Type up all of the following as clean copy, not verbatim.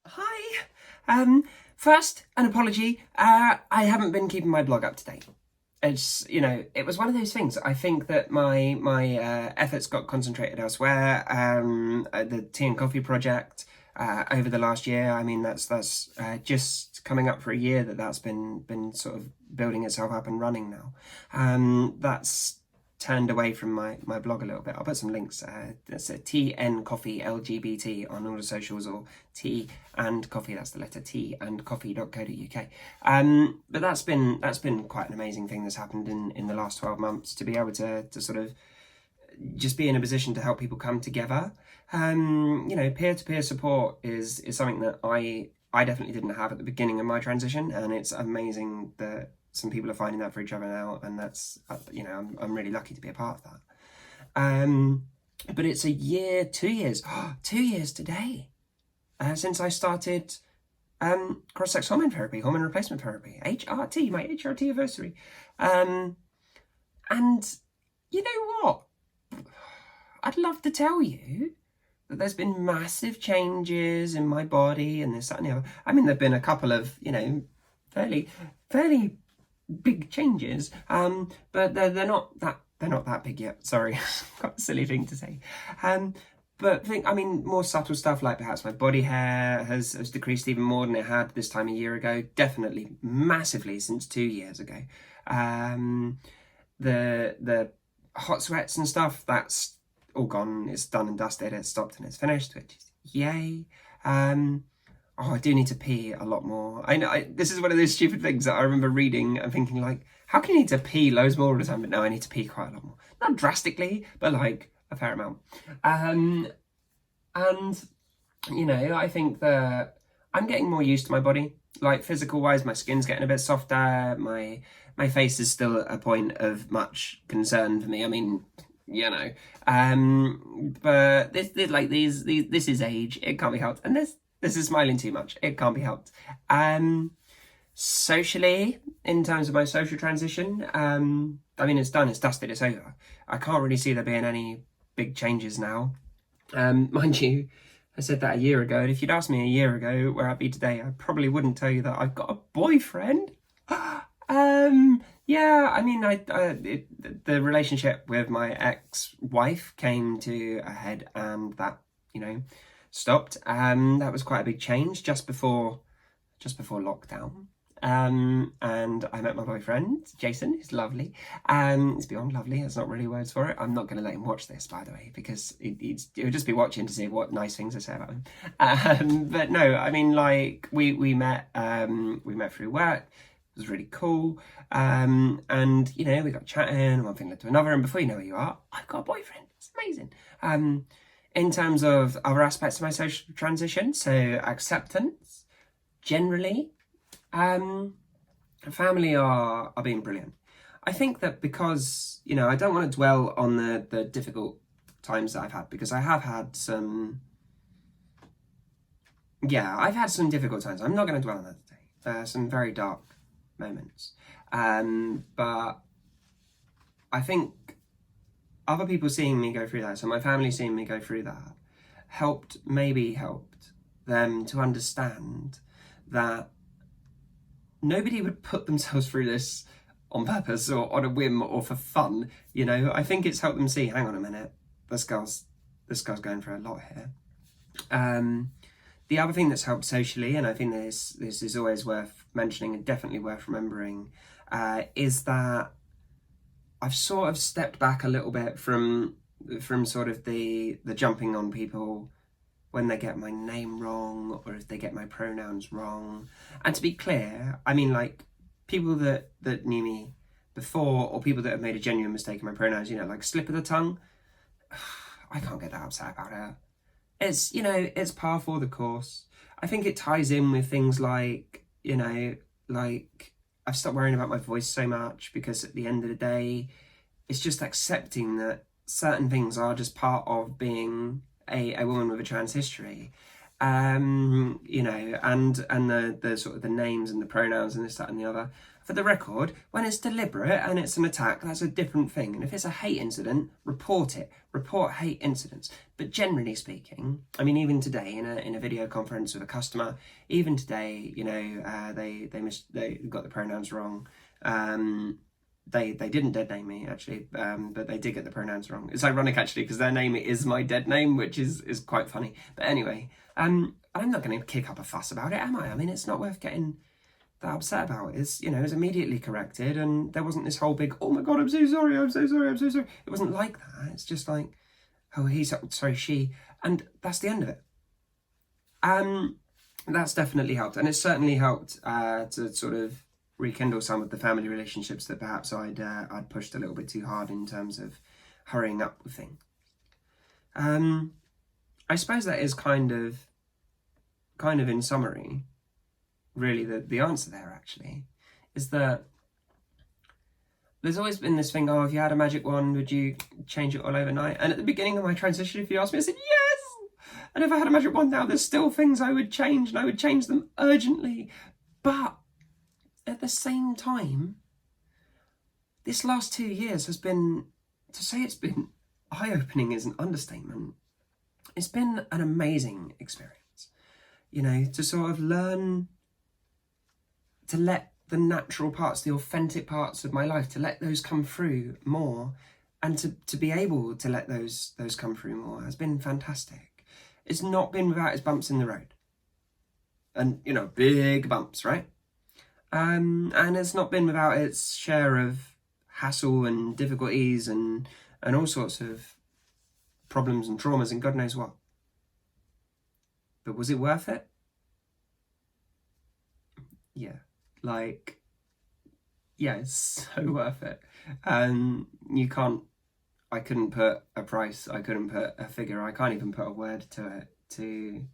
Hi. First, an apology. I haven't been keeping my blog up to date. It's, it was one of those things. I think that my efforts got concentrated elsewhere. The Tea and Coffee project over the last year. I mean, that's just coming up for a year that's been sort of building itself up and running now. That's turned away from my blog a little bit. I'll put some links. It's a TnCoffeeLGBT on all the socials, or Tea and Coffee. That's the letter T and coffee.co.uk. But that's been quite an amazing thing that's happened in the last 12 months, to be able to sort of just be in a position to help people come together. Peer-to-peer support is something that I definitely didn't have at the beginning of my transition, and it's amazing that some people are finding that for each other now, and that's, I'm really lucky to be a part of that. But it's a year, 2 years, 2 years today, since I started cross-sex hormone therapy, hormone replacement therapy, HRT, my HRT anniversary. And you know what? I'd love to tell you that there's been massive changes in my body and this, that, and the other. I mean, there've been a couple of, fairly big changes, but they're not that big yet. Sorry, got a silly thing to say. But more subtle stuff, like perhaps my body hair has decreased even more than it had this time a year ago. Definitely massively since 2 years ago. The hot sweats and stuff, that's all gone. It's done and dusted. It's stopped and it's finished, which is yay. I do need to pee a lot more. I know this is one of those stupid things that I remember reading and thinking, like, how can you need to pee loads more all the time? But no, I need to pee quite a lot more. Not drastically, but like a fair amount. And I think that I'm getting more used to my body. Like, physical wise, my skin's getting a bit softer. My face is still at a point of much concern for me. I mean, but this is age. It can't be helped. And this is smiling too much. It can't be helped. Socially, in terms of my social transition, it's done, it's dusted, it's over. I can't really see there being any big changes now. Mind you, I said that a year ago, and if you'd asked me a year ago where I'd be today, I probably wouldn't tell you that I've got a boyfriend. The relationship with my ex-wife came to a head, and that, stopped. That was quite a big change just before lockdown. And I met my boyfriend, Jason. He's lovely. He's beyond lovely. There's not really words for it. I'm not going to let him watch this, by the way, because he'll just be watching to see what nice things I say about him. But no, we met through work. It was really cool. And we got chatting, one thing led to another, and before you know who you are, I've got a boyfriend. It's amazing. In terms of other aspects of my social transition, so acceptance, generally, family are being brilliant. I think that because, I don't want to dwell on the difficult times that I've had, because I have had I've had some difficult times. I'm not going to dwell on that today. Some very dark moments. But I think other people seeing me go through that, so my family seeing me go through that, helped them to understand that nobody would put themselves through this on purpose or on a whim or for fun. I think it's helped them see, hang on a minute, this girl's going through a lot here. The other thing that's helped socially, and I think this is always worth mentioning and definitely worth remembering, is that I've sort of stepped back a little bit from sort of the jumping on people when they get my name wrong or if they get my pronouns wrong. And to be clear, I mean, like, people that knew me before, or people that have made a genuine mistake in my pronouns, like slip of the tongue, I can't get that upset about it. It's par for the course. I think it ties in with things like, I've stopped worrying about my voice so much, because at the end of the day, it's just accepting that certain things are just part of being a woman with a trans history. And the sort of the names and the pronouns and this, that, and the other. For the record, when it's deliberate and it's an attack, that's a different thing. And if it's a hate incident, report it. Report hate incidents. But generally speaking, I mean, even today in a video conference with a customer, even today, you know, they got the pronouns wrong. They didn't dead name me actually, but they did get the pronouns wrong. It's ironic actually because their name is my dead name, which is quite funny. But anyway, I'm not going to kick up a fuss about it, am I? I mean, it's not worth getting that upset about. It's, you know, it was immediately corrected, and there wasn't this whole big, oh my god, I'm so sorry, I'm so sorry, I'm so sorry. It wasn't like that. It's just like, oh, she, and that's the end of it. That's definitely helped, and it's certainly helped to sort of rekindle some of the family relationships that perhaps I'd pushed a little bit too hard in terms of hurrying up with things. I suppose that is kind of in summary, really the answer there actually, is that there's always been this thing, oh, if you had a magic wand, would you change it all overnight? And at the beginning of my transition, if you asked me, I said yes! And if I had a magic wand now, there's still things I would change, and I would change them urgently. But at the same time, this last 2 years has been, to say it's been eye-opening is an understatement. It's been an amazing experience, you know, to sort of learn to let the natural parts, the authentic parts of my life, to let those come through more, and to be able to let those come through more has been fantastic. It's not been without its bumps in the road. And, you know, big bumps, right? And it's not been without its share of hassle and difficulties and all sorts of problems and traumas and God knows what. But was it worth it? Yeah, like, yeah, it's so worth it. I couldn't put a price, I couldn't put a figure, I can't even put a word to it, to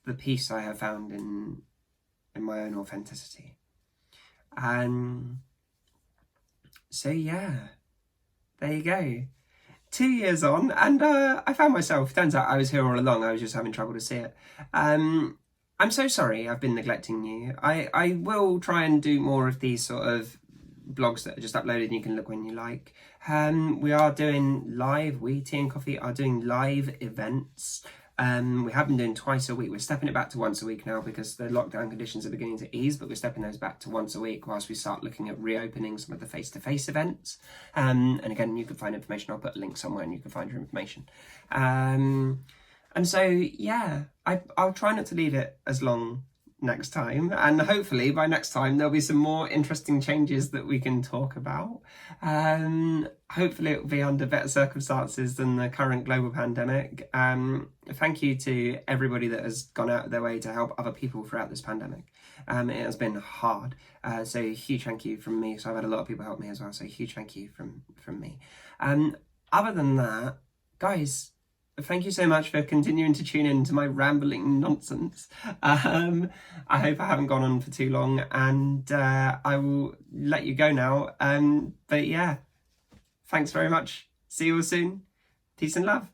the peace I have found in my own authenticity. And so yeah, there you go. 2 years on, and I found myself, turns out I was here all along, I was just having trouble to see it. I'm so sorry I've been neglecting you. I will try and do more of these sort of blogs that are just uploaded and you can look when you like. We are doing live, Tea and Coffee are doing live events. We have been doing twice a week. We're stepping it back to once a week now because the lockdown conditions are beginning to ease, but we're stepping those back to once a week whilst we start looking at reopening some of the face-to-face events. And again, you can find information. I'll put a link somewhere and you can find your information. And so, yeah, I'll try not to leave it as long next time, and hopefully by next time there'll be some more interesting changes that we can talk about. Hopefully it will be under better circumstances than the current global pandemic. Thank you to everybody that has gone out of their way to help other people throughout this pandemic. It has been hard, so huge thank you from me. So I've had a lot of people help me as well, so huge thank you from me. Other than that, guys, thank you so much for continuing to tune in to my rambling nonsense. I hope I haven't gone on for too long, and I will let you go now. But yeah, thanks very much. See you all soon. Peace and love.